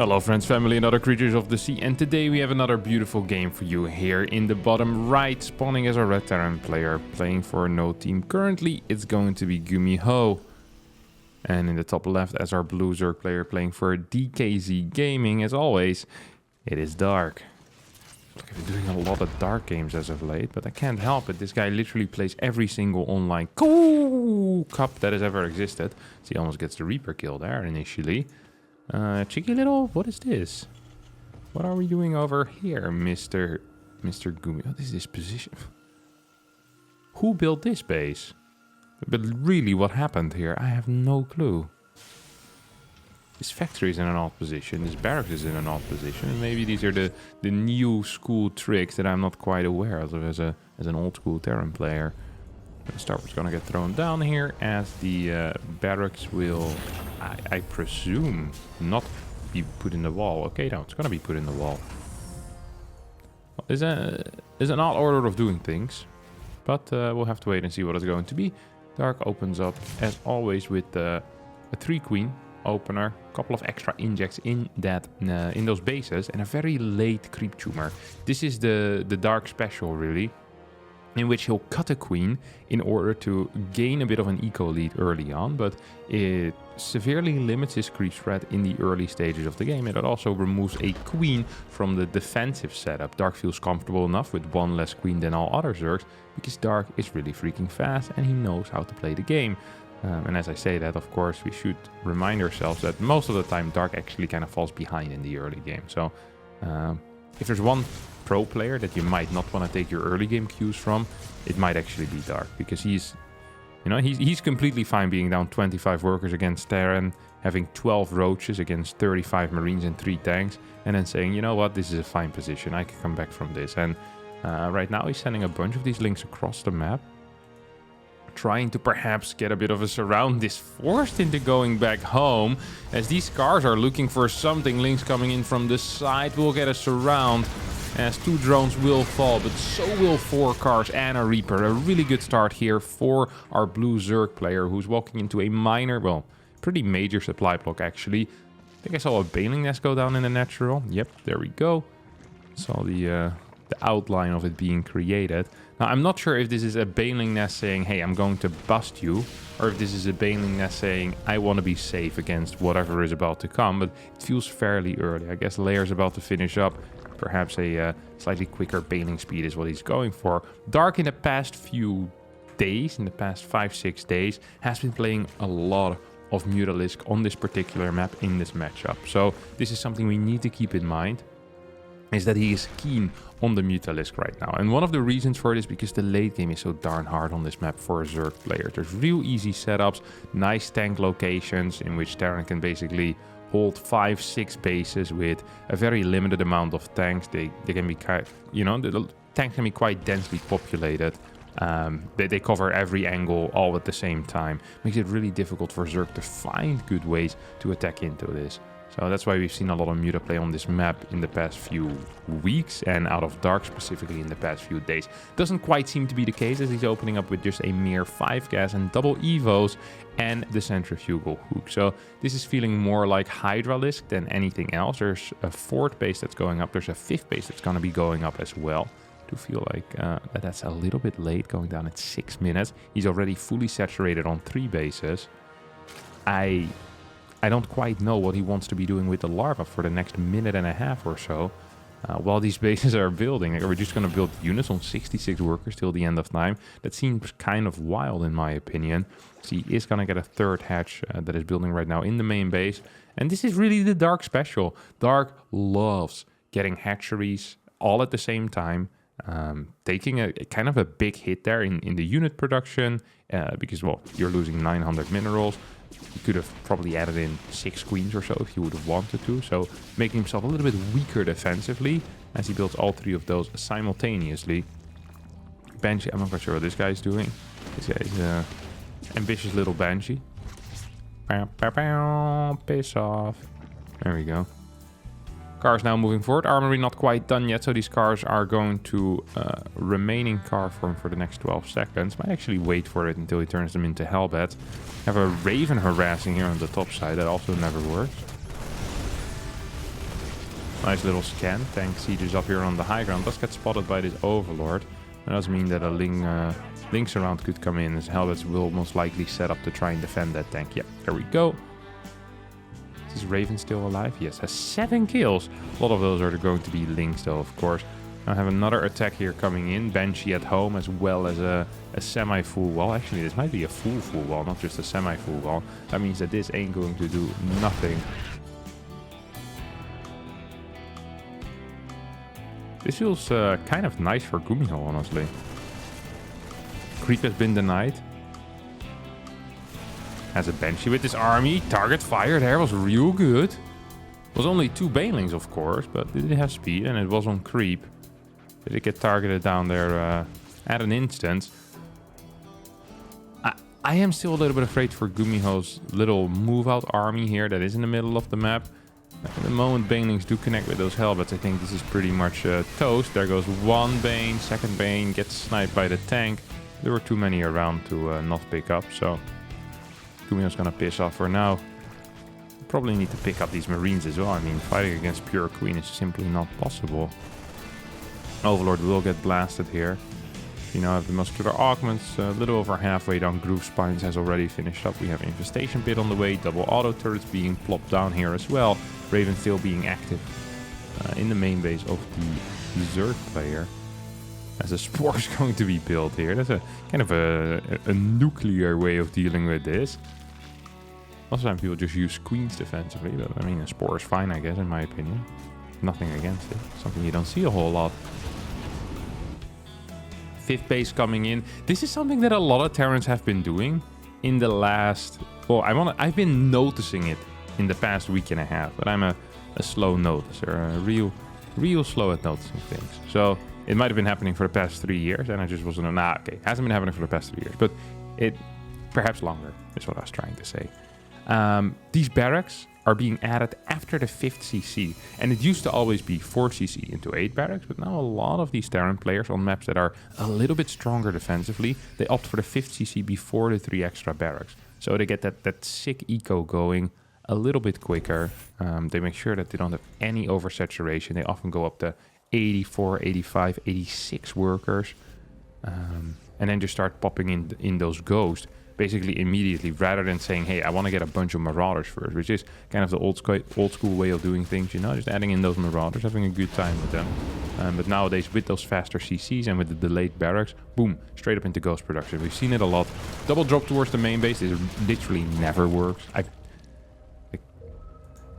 Hello friends, family and other creatures of the sea, and today we have another beautiful game for you here in the bottom right, spawning as a red Terran player, playing for no team. Currently it's going to be Gumiho. And in the top left as our blue Zerg player playing for DKZ Gaming, as always, it is Dark. I've been doing a lot of Dark games as of late, but I can't help it. This guy literally plays every single online cup that has ever existed. So he almost gets the Reaper kill there initially. Cheeky little, what is this? What are we doing over here, Mr. Gumiho? What is this position? Who built this base? But really, what happened here? I have no clue. This factory is in an odd position. This barracks is in an odd position. And maybe these are the new school tricks that I'm not quite aware of as an old school Terran player. The starboard's gonna get thrown down here as the barracks will, I presume, not be put in the wall. Okay, no, it's gonna be put in the wall. Well, there's an odd order of doing things, but we'll have to wait and see what it's going to be. Dark opens up as always with a 3-queen opener, a couple of extra injects in that in those bases, and a very late creep tumor. This is the Dark special, really, in which he'll cut a queen in order to gain a bit of an eco lead early on, but it severely limits his creep spread in the early stages of the game, and it also removes a queen from the defensive setup. Dark feels comfortable enough with one less queen than all other Zergs, because Dark is really freaking fast and he knows how to play the game. And as I say that, of course, we should remind ourselves that most of the time Dark actually kind of falls behind in the early game. So if there's one pro player that you might not want to take your early game cues from, it might actually be Dark, because he's completely fine being down 25 workers against Terran, having 12 roaches against 35 marines and 3 tanks, and then saying, you know what, this is a fine position, I can come back from this. And right now he's sending a bunch of these links across the map, trying to perhaps get a bit of a surround. Is forced into going back home, as these cars are looking for something. Links coming in from the side will get a surround, as 2 drones will fall, but so will 4 cars and a Reaper. A really good start here for our blue Zerg player, who's walking into a minor, well, pretty major supply block actually. I think I saw a baling nest go down in the natural. Yep, there we go. Saw the outline of it being created. Now, I'm not sure if this is a baling nest saying, hey, I'm going to bust you, or if this is a baling nest saying, I want to be safe against whatever is about to come, but it feels fairly early. I guess Layer's about to finish up. Perhaps a slightly quicker baling speed is what he's going for. Dark in the past few days, in the past 5-6 days, has been playing a lot of Mutalisk on this particular map in this matchup. So this is something we need to keep in mind, is that he is keen on the Mutalisk right now. And one of the reasons for it is because the late game is so darn hard on this map for a Zerg player. There's real easy setups, nice tank locations in which Terran can basically hold 5-6 bases with a very limited amount of tanks. They can be quite, the tanks can be quite densely populated. They cover every angle all at the same time. Makes it really difficult for Zerg to find good ways to attack into this. So that's why we've seen a lot of Muta play on this map in the past few weeks, and out of Dark specifically in the past few days. Doesn't quite seem to be the case, as he's opening up with just a mere 5 gas and double evos and the centrifugal hook. So this is feeling more like Hydralisk than anything else. There's a 4th base that's going up. There's a 5th base that's going to be going up as well. I do feel like that's a little bit late, going down at 6 minutes. He's already fully saturated on 3 bases. I don't quite know what he wants to be doing with the larva for the next minute and a half or so, while these bases are building. Like, we're just going to build units on 66 workers till the end of time. That seems kind of wild in my opinion. So he is going to get a 3rd hatch that is building right now in the main base. And this is really the Dark special. Dark loves getting hatcheries all at the same time. Taking a kind of a big hit there in the unit production, because, well, you're losing 900 minerals. He could have probably added in 6 queens or so if he would have wanted to. So making himself a little bit weaker defensively as he builds all 3 of those simultaneously. Banshee, I'm not quite sure what this guy is doing. This guy is an ambitious little Banshee. Piss off. There we go. Cars now moving forward. Armory not quite done yet, so these cars are going to remain in car form for the next 12 seconds. Might actually wait for it until he turns them into hellbats. Have a Raven harassing here on the top side. That also never works. Nice little scan. Tank sieges up here on the high ground. Does get spotted by this Overlord. That does mean that a Lynx around could come in, as Helvets will most likely set up to try and defend that tank. Yep, there we go. Is Raven still alive? Yes, has 7 kills. A lot of those are going to be Lynx though, of course. I have another attack here coming in. Banshee at home, as well as a semi-full wall. Actually, this might be a full wall, not just a semi-full wall. That means that this ain't going to do nothing. This feels kind of nice for Gumiho, honestly. Creep has been denied. Has a Banshee with his army. Target fire there was real good. It was only 2 Banelings, of course, but did it have speed and it was on creep. Did it get targeted down there at an instant? I am still a little bit afraid for Gumiho's little move-out army here that is in the middle of the map. At the moment Banelings do connect with those Helvets, I think this is pretty much toast. There goes one Bane, second Bane gets sniped by the tank. There were too many around to not pick up, so Gumiho's gonna piss off for now. Probably need to pick up these Marines as well. I mean, fighting against Pure Queen is simply not possible. Overlord will get blasted here. You now have the muscular augments, a little over halfway down. Groove Spines has already finished up. We have Infestation Pit on the way, double auto turrets being plopped down here as well. Raven still being active in the main base of the Zerg player. As a Spore is going to be built here. That's a kind of a nuclear way of dealing with this. Most of the time people just use Queens defensively, but I mean a Spore is fine, I guess, in my opinion. Nothing against it. Something you don't see a whole lot. 5th base coming in. This is something that a lot of Terrans have been doing in the last... Well, I've been noticing it in the past week and a half, but I'm a slow noticer, real slow at noticing things. So it might have been happening for the past 3 years, and I just wasn't... okay, it hasn't been happening for the past 3 years, but it perhaps longer is what I was trying to say. These barracks are being added after the 5th CC, and it used to always be 4 CC into 8 barracks, but now a lot of these Terran players on maps that are a little bit stronger defensively, they opt for the 5th CC before the 3 extra barracks, so they get that sick eco going a little bit quicker. They make sure that they don't have any oversaturation. They often go up to 84, 85, 86 workers, and then just start popping in those ghosts basically immediately, rather than saying, hey, I want to get a bunch of Marauders first, which is kind of the old school way of doing things, you know, just adding in those Marauders, having a good time with them. But nowadays, with those faster CCs and with the delayed barracks, boom, straight up into ghost production. We've seen it a lot. Double drop towards the main base, it literally never works.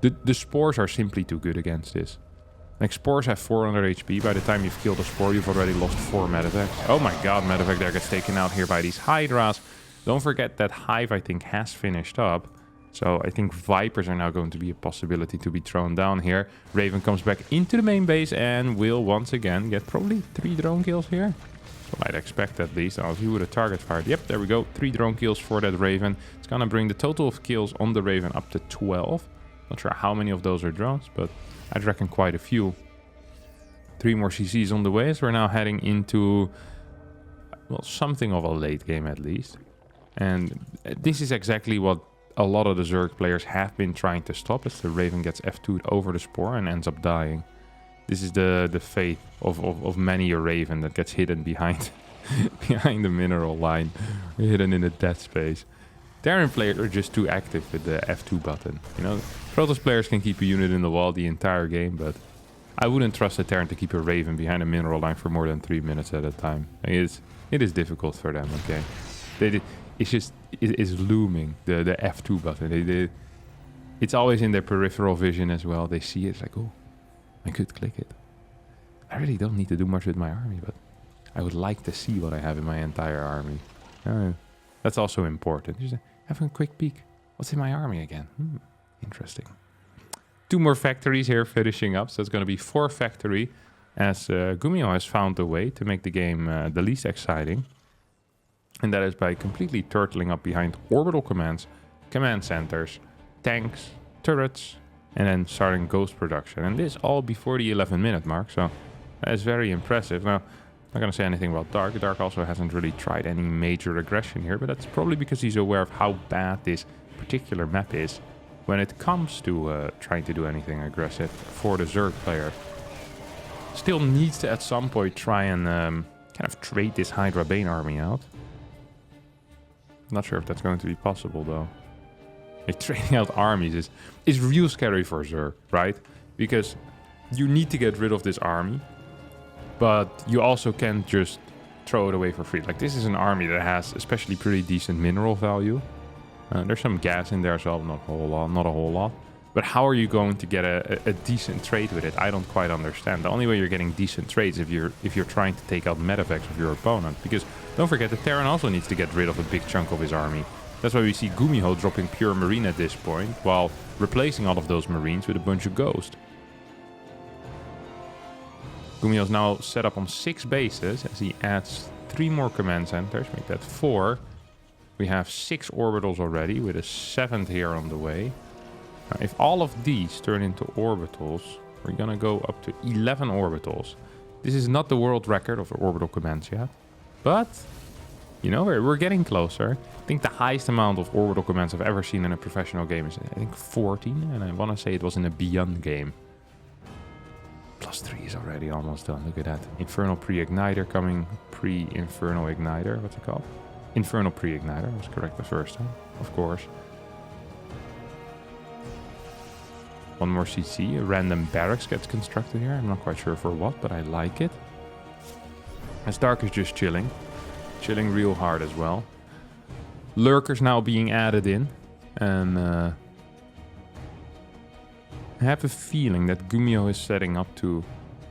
The Spores are simply too good against this. Like, Spores have 400 HP. By the time you've killed a Spore, you've already lost 4 Medivacs. Oh my god, Medivac there gets taken out here by these Hydras. Don't forget that Hive, I think, has finished up. So I think Vipers are now going to be a possibility to be thrown down here. Raven comes back into the main base and will once again get probably 3 drone kills here. So I'd expect at least. I'll see with a target fired. Yep, there we go. 3 drone kills for that Raven. It's going to bring the total of kills on the Raven up to 12. Not sure how many of those are drones, but I'd reckon quite a few. 3 more CCs on the way, so we're now heading into, well, something of a late game at least. And this is exactly what a lot of the Zerg players have been trying to stop, as the Raven gets F2'd over the Spore and ends up dying. This is the fate of many a Raven that gets hidden behind behind the mineral line, hidden in the dead space. Terran players are just too active with the F2 button. You know, Protoss players can keep a unit in the wall the entire game, but I wouldn't trust a Terran to keep a Raven behind a mineral line for more than 3 minutes at a time. It is difficult for them, okay? It's looming, the F2 button. It's always in their peripheral vision as well. They see it, it's like, oh, I could click it. I really don't need to do much with my army, but I would like to see what I have in my entire army. That's also important. Just having a quick peek. What's in my army again? Interesting. 2 more factories here finishing up, so it's going to be 4 factory, as Gumiho has found a way to make the game the least exciting. And that is by completely turtling up behind orbital commands, command centers, tanks, turrets, and then starting ghost production. And this all before the 11-minute mark, so that is very impressive. Now, I'm not going to say anything about Dark. Dark also hasn't really tried any major aggression here, but that's probably because he's aware of how bad this particular map is. when it comes to trying to do anything aggressive for the Zerg player. Still needs to at some point try and kind of trade this Hydra Bane army out. Not sure if that's going to be possible though. Like, trading out armies is real scary for Zerg, right? Because you need to get rid of this army, but you also can't just throw it away for free. Like, this is an army that has especially pretty decent mineral value. There's some gas in there as well, not a whole lot. But how are you going to get a decent trade with it? I don't quite understand. The only way you're getting decent trades if you're trying to take out medevacs of your opponent. Because don't forget, the Terran also needs to get rid of a big chunk of his army. That's why we see Gumiho dropping pure marine at this point, while replacing all of those marines with a bunch of ghost. Gumiho's now set up on 6 bases as he adds 3 more command centers, make that 4. We have 6 orbitals already, with a 7th here on the way. Now, if all of these turn into orbitals, we're gonna go up to 11 orbitals. This is not the world record of orbital commands yet, but you know, we're getting closer. I think the highest amount of orbital commands I've ever seen in a professional game is, I think, 14, and I want to say it was in a Beyond game. +3 is already almost done. Look at that. Infernal Pre-Igniter coming. Pre-Infernal Igniter. What's it called? Infernal Pre-Igniter. Was correct the first time, of course. One more CC. A random barracks gets constructed here. I'm not quite sure for what, but I like it. As Dark is just chilling. Chilling real hard as well. Lurkers now being added in. And I have a feeling that Gumiho is setting up to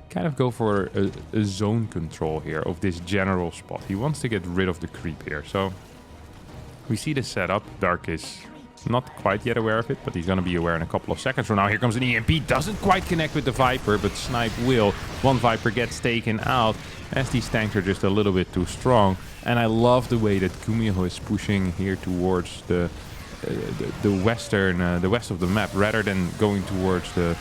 kind of go for a zone control here of this general spot. He wants to get rid of the creep here. So we see the setup. Dark is not quite yet aware of it, but he's going to be aware in a couple of seconds from now. Here comes an EMP. Doesn't quite connect with the Viper, but Snipe will. One Viper gets taken out as these tanks are just a little bit too strong. And I love the way that Gumiho is pushing here towards the west of the map, rather than going towards the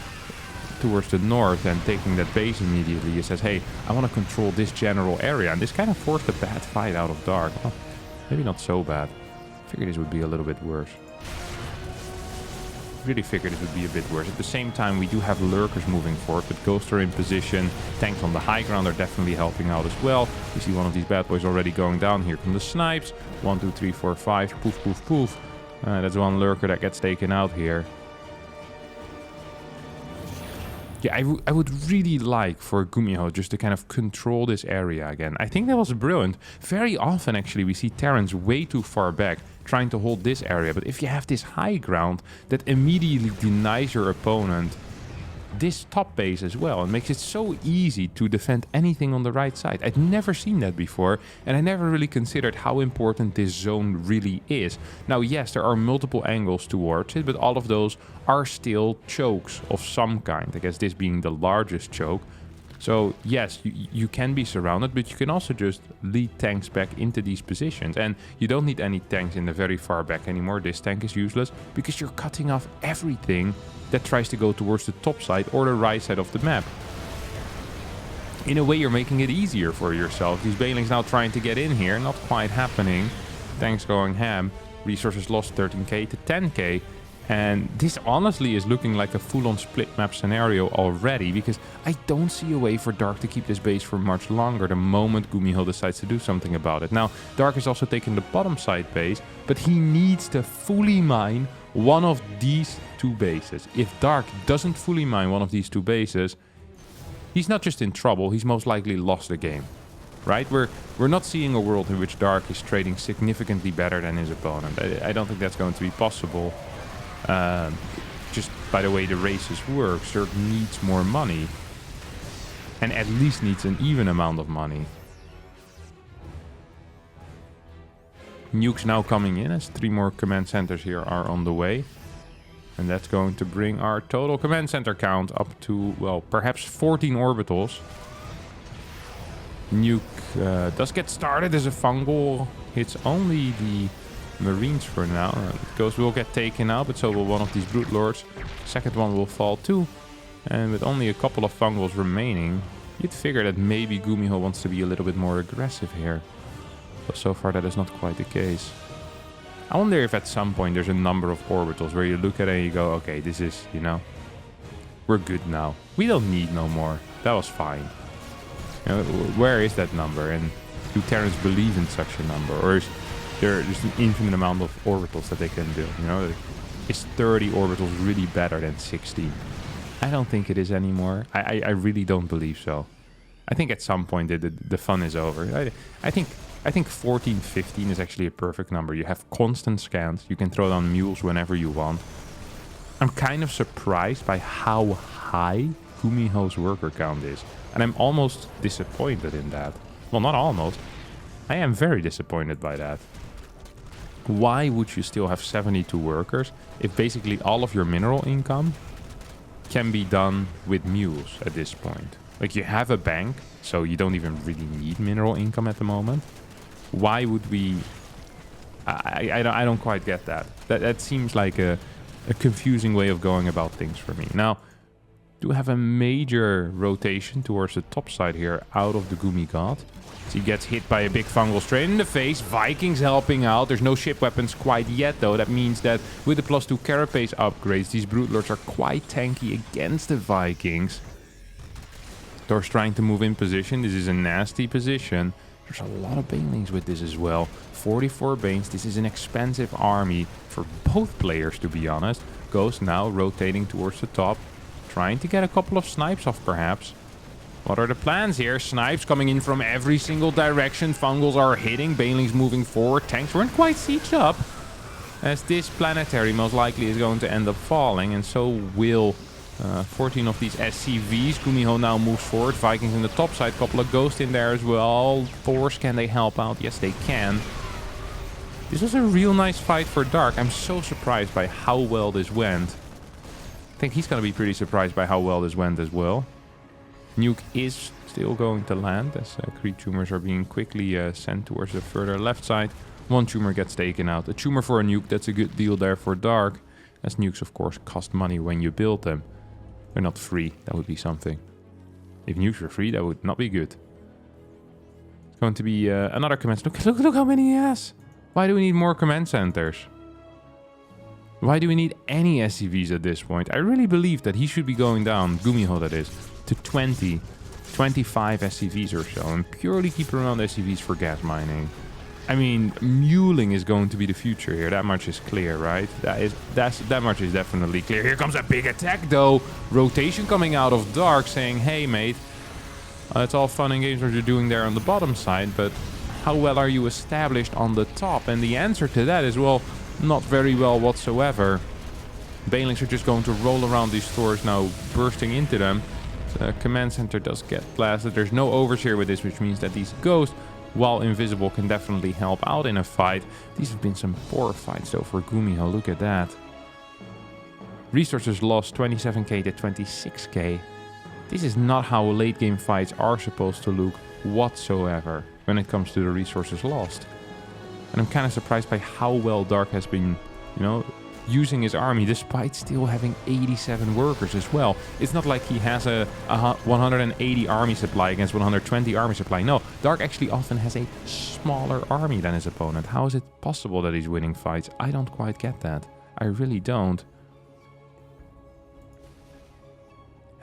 north and taking that base immediately. He says, hey, I want to control this general area. And this kind of forced a bad fight out of Dark. Well, maybe not so bad. I figured this would be a little bit worse. Really figured it would be a bit worse. At the same time, we do have lurkers moving forward, but ghosts are in position. Tanks on the high ground are definitely helping out as well. We see one of these bad boys already going down here from the snipes. 1, 2, 3, 4, 5. Poof, poof, poof. That's one lurker that gets taken out here. Yeah, I would really like for Gumiho just to kind of control this area again. I think that was brilliant. Very often, actually, we see Terrans way too far back trying to hold this area. But if you have this high ground, that immediately denies your opponent this top base as well, and makes it so easy to defend anything on the right side. I'd never seen that before, and I never really considered how important this zone really is. Now, yes, there are multiple angles towards it, but all of those are still chokes of some kind. I guess this being the largest choke. So yes, you can be surrounded, but you can also just lead tanks back into these positions. And you don't need any tanks in the very far back anymore. This tank is useless because you're cutting off everything that tries to go towards the top side or the right side of the map. In a way, you're making it easier for yourself. These Banelings now trying to get in here, not quite happening. Tanks going ham. Resources lost 13k to 10k. And this honestly is looking like a full-on split map scenario already, because I don't see a way for Dark to keep this base for much longer the moment Gumiho decides to do something about it. Now, Dark is also taking the bottom side base, but he needs to fully mine one of these 2 bases. If Dark doesn't fully mine one of these 2 bases, he's not just in trouble, he's most likely lost the game. Right? We're not seeing a world in which Dark is trading significantly better than his opponent. I don't think that's going to be possible. Just by the way the races work, Zerg needs more money. And at least needs an even amount of money. Nukes now coming in as 3 more command centers here are on the way. And that's going to bring our total command center count up to, well, perhaps 14 orbitals. Nuke does get started as a fungal. Hits only the Marines for now. Ghost will get taken out, but so will one of these Brute Lords. Second one will fall too. And with only a couple of fungals remaining, you'd figure that maybe Gumiho wants to be a little bit more aggressive here. But so far that is not quite the case. I wonder if at some point there's a number of orbitals where you look at it and you go, okay, this is, you know, we're good now. We don't need no more. That was fine. You know, where is that number? And do Terrans believe in such a number? Or is there just an infinite amount of orbitals that they can do? You know, is 30 orbitals really better than 16? I don't think it is anymore. I really don't believe so. I think at some point the fun is over. I think 14, 15 is actually a perfect number. You have constant scans. You can throw down mules whenever you want. I'm kind of surprised by how high Gumiho's worker count is. And I'm almost disappointed in that. Well, not almost. I am very disappointed by that. Why would you still have 72 workers if basically all of your mineral income can be done with mules at this point? Like, you have a bank, so you don't even really need mineral income at the moment. Why would we... I don't quite get that. That seems like a confusing way of going about things for me. Now, do have a major rotation towards the top side here out of the Gumi God. So he gets hit by a big fungal strain in the face. Vikings helping out. There's no ship weapons quite yet, though. That means that with the +2 carapace upgrades, these Broodlords are quite tanky against the Vikings. Thor's trying to move in position. This is a nasty position. There's a lot of banelings with this as well. 44 banes. This is an expensive army for both players, to be honest. Ghost now rotating towards the top. Trying to get a couple of snipes off, perhaps. What are the plans here? Snipes coming in from every single direction. Fungals are hitting. Banelings moving forward. Tanks weren't quite sieged up. As this planetary most likely is going to end up falling. And so will 14 of these SCVs. Gumiho now moves forward. Vikings in the top side. Couple of ghosts in there as well. Force, can they help out? Yes, they can. This was a real nice fight for Dark. I'm so surprised by how well this went. I think he's going to be pretty surprised by how well this went as well. Nuke is still going to land as Creep tumors are being quickly sent towards the further left side. One tumor gets taken out. A tumor for a nuke, that's a good deal there for Dark. As nukes, of course, cost money when you build them. They're not free. That would be something. If nukes were free, that would not be good. It's going to be another command. Look how many he has. Why do we need more command centers? Why do we need any SCVs at this point? I really believe that he should be going down, Gumiho that is, to 20, 25 SCVs or so, and purely keep around SCVs for gas mining. I mean, muling is going to be the future here. That much is clear, right? That much is definitely clear. Here comes a big attack, though. Rotation coming out of Dark, saying, "Hey, mate, it's all fun and games what you're doing there on the bottom side, but how well are you established on the top?" And the answer to that is, well, not very well whatsoever. Banelings are just going to roll around these stores now, bursting into them. The command center does get blasted. There's no overseer with this, which means that these ghosts, while invisible, can definitely help out in a fight. These have been some poor fights though for Gumiho. Look at that. Resources lost 27k to 26k. This is not how late game fights are supposed to look whatsoever when it comes to the resources lost. And I'm kind of surprised by how well Dark has been, you know, using his army despite still having 87 workers as well. It's not like he has a 180 army supply against 120 army supply. No, Dark actually often has a smaller army than his opponent. How is it possible that he's winning fights? I don't quite get that. I really don't.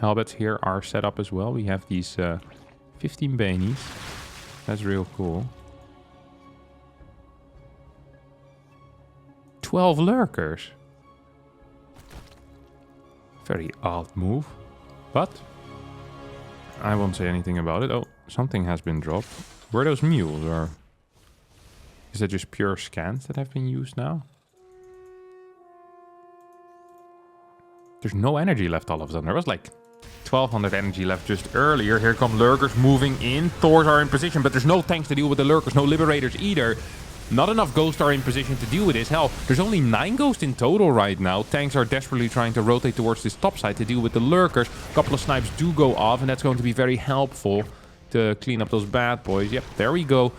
Helbets here are set up as well. We have these 15 Banies. That's real cool. 12 lurkers. Very odd move. But I won't say anything about it. Oh, something has been dropped. Were those mules, or is that just pure scans that have been used now? There's no energy left all of a sudden. There was like 1200 energy left just earlier. Here come lurkers moving in. Thors are in position, but there's no tanks to deal with the lurkers. No liberators either. Not enough ghosts are in position to deal with this. Hell, there's only 9 ghosts in total right now. Tanks are desperately trying to rotate towards this top side to deal with the lurkers. A couple of snipes do go off, and that's going to be very helpful to clean up those bad boys. Yep, there we go.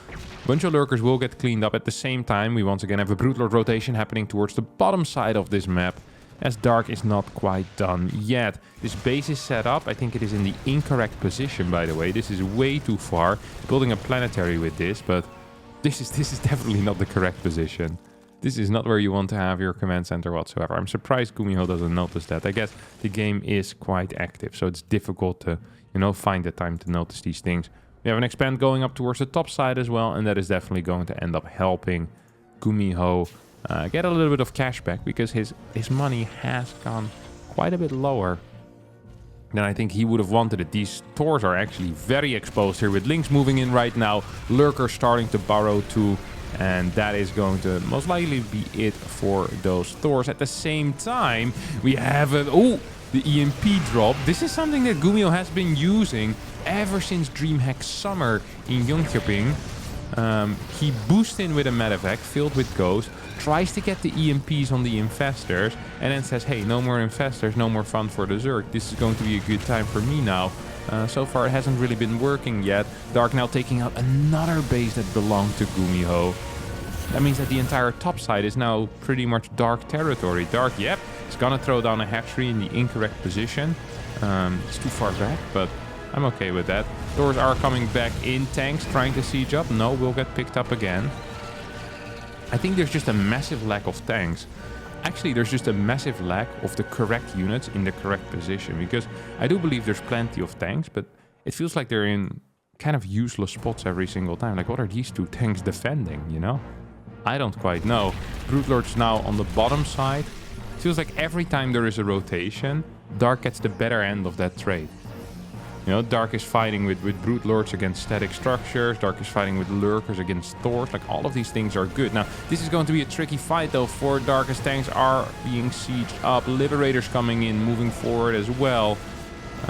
Bunch of lurkers will get cleaned up at the same time. We once again have a Broodlord rotation happening towards the bottom side of this map, as Dark is not quite done yet. This base is set up. I think it is in the incorrect position, by the way. This is way too far. Building a planetary with this, but this is definitely not the correct position. This is not where you want to have your command center whatsoever. I'm surprised Gumiho doesn't notice that. I guess the game is quite active, so it's difficult to, you know, find the time to notice these things. We have an expand going up towards the top side as well, and that is definitely going to end up helping Gumiho get a little bit of cash back, because his money has gone quite a bit lower than I think he would have wanted it. These Thors are actually very exposed here, with Lynx moving in right now, Lurker starting to burrow too, and that is going to most likely be it for those Thors. At the same time, we have the EMP drop. This is something that Gumiho has been using ever since DreamHack Summer in Jönköping. He boosts in with a medevac filled with ghosts, tries to get the EMPs on the infestors, and then says, hey, no more infestors, no more fun for the Zerg. This is going to be a good time for me now. So far it hasn't really been working yet. Dark now taking out another base that belonged to Gumiho. That means that the entire top side is now pretty much Dark territory. Dark, yep, is gonna throw down a hatchery in the incorrect position. It's too far back, but I'm okay with that. Doors are coming back in. Tanks trying to siege up. No, we'll get picked up again. I think there's just a massive lack of tanks. Actually, there's just a massive lack of the correct units in the correct position, because I do believe there's plenty of tanks, but it feels like they're in kind of useless spots every single time. Like, what are these two tanks defending, you know? I don't quite know. Brute Lord's now on the bottom side. It feels like every time there is a rotation, Dark gets the better end of that trade. You know, Dark is fighting with Brute Lords against static structures. Dark is fighting with Lurkers against Thors. Like, all of these things are good. Now, this is going to be a tricky fight, though, for Dark, as tanks are being sieged up. Liberators coming in, moving forward as well.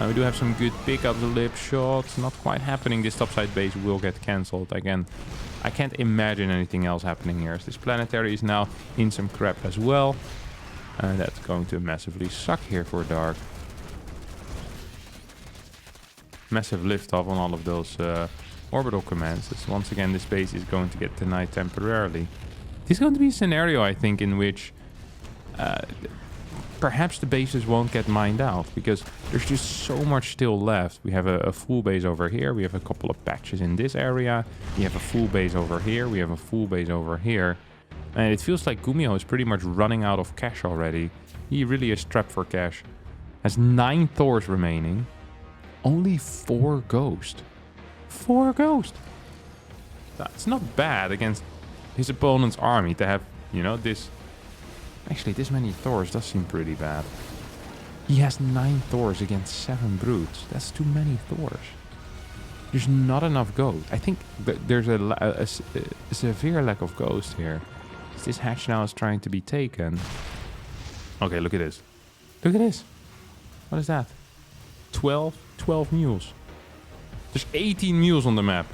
We do have some good pickups. Lip shots. Not quite happening. This topside base will get cancelled. Again, I can't imagine anything else happening here. This planetary is now in some crap as well. And that's going to massively suck here for Dark. Massive liftoff on all of those orbital commands. As once again, this base is going to get denied temporarily. This is going to be a scenario, I think, in which perhaps the bases won't get mined out, because there's just so much still left. We have a full base over here. We have a couple of patches in this area. We have a full base over here. We have a full base over here. And it feels like Gumiho is pretty much running out of cash already. He really is strapped for cash. Has 9 Thors remaining. Only 4 ghosts. 4 ghosts. That's not bad against his opponent's army to have, you know, this... Actually, this many Thors does seem pretty bad. He has 9 Thors against 7 brutes. That's too many Thors. There's not enough ghosts. I think there's a severe lack of ghosts here. This hatch now is trying to be taken. Okay, look at this. Look at this. What is that? 12 mules. There's 18 mules on the map.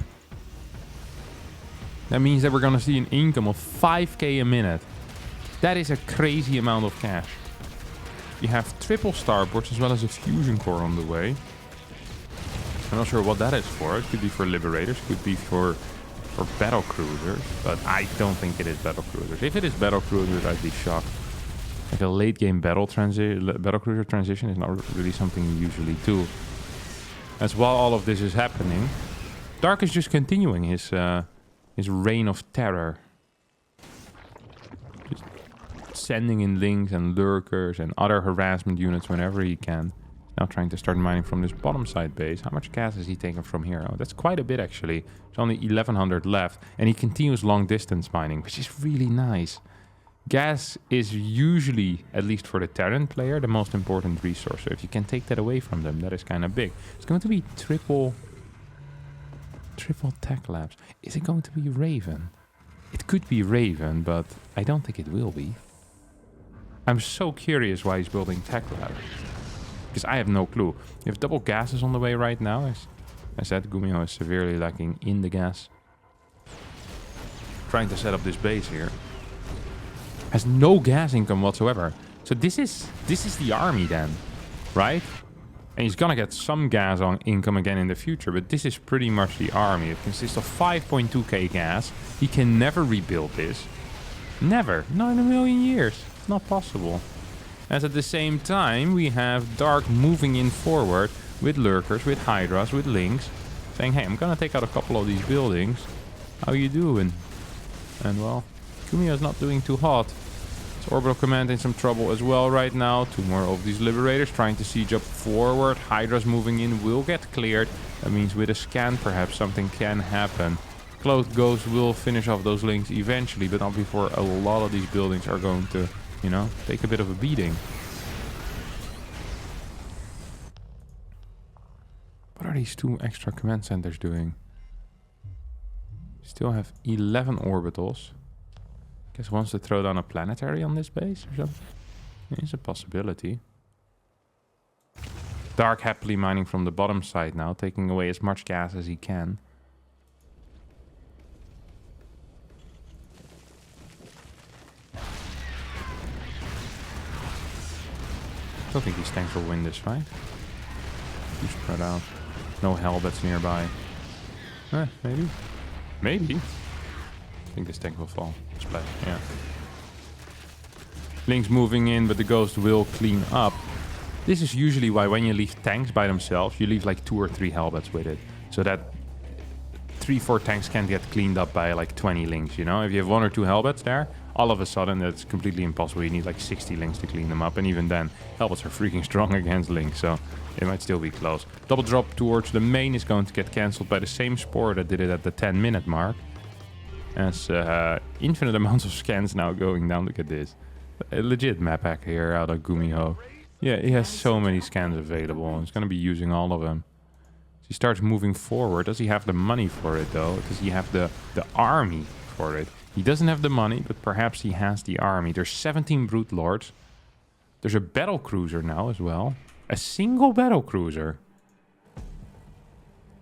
That means that we're gonna see an income of 5k a minute. That is a crazy amount of cash. You have triple starboards as well as a fusion core on the way. I'm not sure what that is for. It could be for liberators, could be for battlecruisers, but I don't think it is battlecruisers. If it is battlecruisers, I'd be shocked. Like a late game battlecruiser transition is not really something you usually do. As while all of this is happening, Dark is just continuing his reign of terror. Just sending in Lynx and Lurkers and other harassment units whenever he can. Now trying to start mining from this bottom side base. How much gas has he taken from here? Oh, that's quite a bit actually. There's only 1100 left. And he continues long distance mining, which is really nice. Gas is usually, at least for the Terran player, the most important resource. So if you can take that away from them, that is kind of big. It's going to be triple tech labs. Is it going to be Raven? It could be Raven, but I don't think it will be. I'm so curious why he's building tech labs. Because I have no clue. You have double gases on the way right now. As I said, Gumiho is severely lacking in the gas. Trying to set up this base here. Has no gas income whatsoever. So this is the army then, right? And he's gonna get some gas on income again in the future, but this is pretty much the army. It consists of 5.2k gas. He can never rebuild this. Never. Not in a million years. It's not possible. As at the same time, we have Dark moving in forward with Lurkers, with Hydras, with Lynx, saying, hey, I'm gonna take out a couple of these buildings. How you doing? And well, Gumiho is not doing too hot. It's Orbital Command in some trouble as well right now. 2 more of these Liberators trying to siege up forward. Hydra's moving in, will get cleared. That means with a scan perhaps something can happen. Clothed Ghost will finish off those links eventually, but not before a lot of these buildings are going to, you know, take a bit of a beating. What are these 2 extra command centers doing? Still have 11 orbitals. Guess wants to throw down a planetary on this base or something. It's a possibility. Dark happily mining from the bottom side now, taking away as much gas as he can. I don't think these tanks will win this fight. Too spread out. No Hellbats nearby. Maybe. Maybe. I think this tank will fall. Splash, yeah. Link's moving in, but the Ghost will clean up. This is usually why when you leave tanks by themselves, you leave like 2 or 3 Hellbats with it. So that 3-4 tanks can't get cleaned up by like 20 links, you know? If you have 1 or 2 Hellbats there, all of a sudden that's completely impossible. You need like 60 links to clean them up. And even then, Hellbats are freaking strong against links, so it might still be close. Double drop towards the main is going to get cancelled by the same Spore that did it at the 10-minute mark. As infinite amounts of scans now going down. Look at this. A legit map hack here out of Gumiho. Yeah, he has so many scans available. He's going to be using all of them. So he starts moving forward. Does he have the money for it, though? Does he have the army for it? He doesn't have the money, but perhaps he has the army. There's 17 Brute Lords. There's a battlecruiser now as well. A single battlecruiser.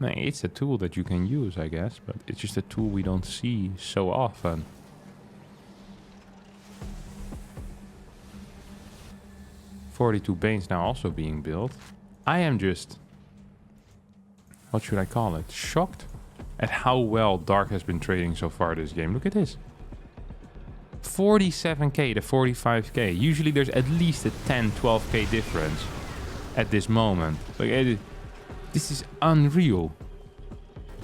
Nah, it's a tool that you can use, I guess. But it's just a tool we don't see so often. .42 Banes now also being built. I am just, what should I call it? Shocked at how well Dark has been trading so far this game. Look at this. 47k to 45k. Usually there's at least a 10, 12k difference at this moment. Like, this is unreal.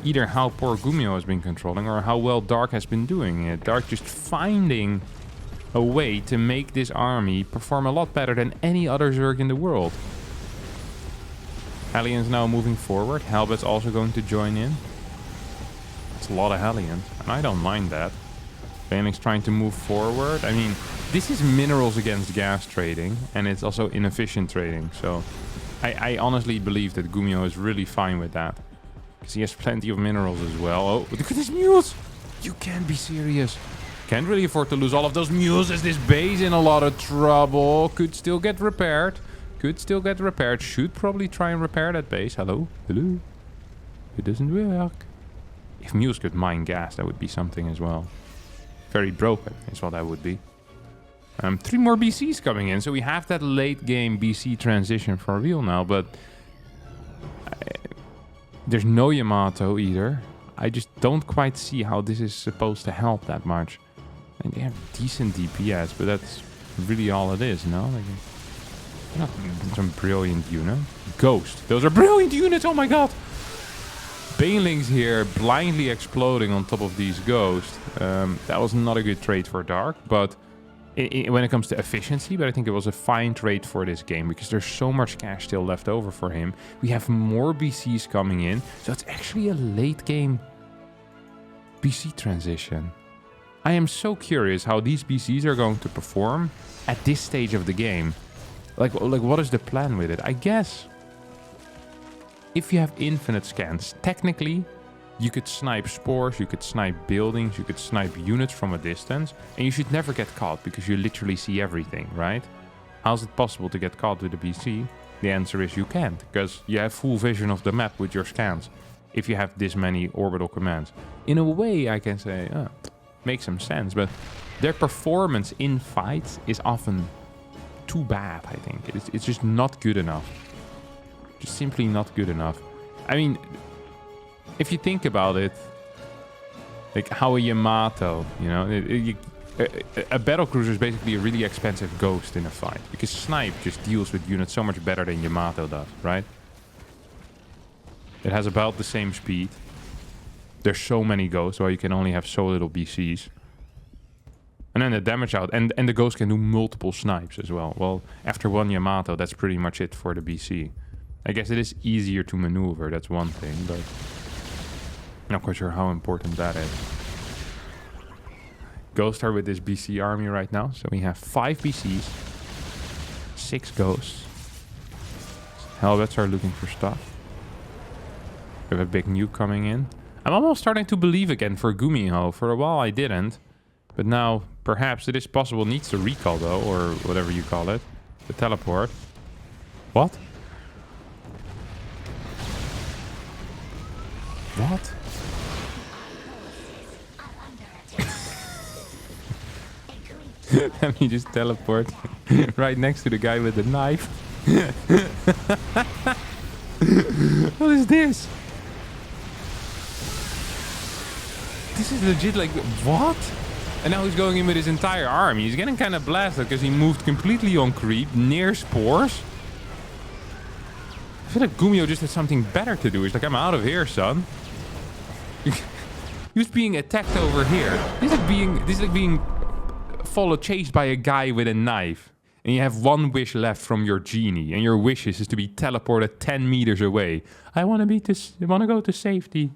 Either how poor Gumiho has been controlling or how well Dark has been doing it. Dark just finding a way to make this army perform a lot better than any other Zerg in the world. Hellions now moving forward. Hellbat's also going to join in. It's a lot of Hellions, and I don't mind that. Phoenix trying to move forward. I mean, this is minerals against gas trading, and it's also inefficient trading. So I honestly believe that Gumiho is really fine with that. Because he has plenty of minerals as well. Oh, look at these mules! You can't be serious. Can't really afford to lose all of those mules as this base in a lot of trouble. Could still get repaired. Could still get repaired. Should probably try and repair that base. Hello? Hello? It doesn't work. If mules could mine gas, that would be something as well. Very broken is what that would be. 3 more BCs coming in. So we have that late game BC transition for real now. But there's no Yamato either. I just don't quite see how this is supposed to help that much. And they have decent DPS, but that's really all it is, no? Like, not some brilliant unit. Ghost. Those are brilliant units, oh my god! Banelings here blindly exploding on top of these ghosts. That was not a good trade for Dark, but when it comes to efficiency, but I think it was a fine trade for this game because there's so much cash still left over for him. We have more BCs coming in, so it's actually a late game BC transition. I am so curious how these BCs are going to perform at this stage of the game. Like what is the plan with it? I guess if you have infinite scans, technically you could snipe spores, you could snipe buildings, you could snipe units from a distance, and you should never get caught because you literally see everything, right? How is it possible to get caught with a BC? The answer is you can't, because you have full vision of the map with your scans if you have this many orbital commands. In a way, I can say, makes some sense, but their performance in fights is often too bad, I think. It's just not good enough. Just simply not good enough. I mean, if you think about it, like how a Yamato, you know, a battlecruiser is basically a really expensive ghost in a fight, because Snipe just deals with units so much better than Yamato does, right? It has about the same speed. There's so many ghosts, while you can only have so little BCs. And then the damage out. And the Ghost can do multiple snipes as well. Well, after one Yamato, that's pretty much it for the BC. I guess it is easier to maneuver, that's one thing, but I'm not quite sure how important that is. Ghosts are with this BC army right now. So we have 5 BCs, 6 Ghosts. Helvets are looking for stuff. We have a big nuke coming in. I'm almost starting to believe again for Gumiho. For a while I didn't. But now, perhaps it is possible. Needs to recall though, or whatever you call it. The teleport. What? What? Let me just teleport right next to the guy with the knife. What is this? This is legit like, what? And now he's going in with his entire army. He's getting kind of blasted because he moved completely on creep near spores. I feel like Gumiho just had something better to do. He's like, I'm out of here, son. He was being attacked over here. This is like being chased by a guy with a knife. And you have one wish left from your genie. And your wish is to be teleported 10 meters away. I want to go to safety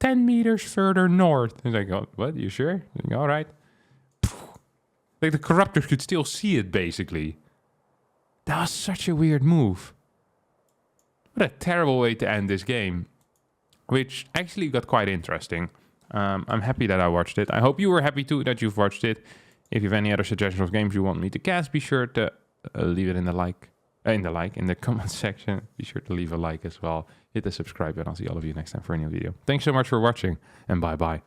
10 meters further north. He's like, oh, what? You sure? Like, all right. Like the corruptors could still see it, basically. That was such a weird move. What a terrible way to end this game. Which actually got quite interesting. I'm happy that I watched it. I hope you were happy too that you've watched it. If you have any other suggestions of games you want me to cast, be sure to leave it in the comment section. Be sure to leave a like as well. Hit the subscribe and I'll see all of you next time for a new video. Thanks so much for watching and bye bye.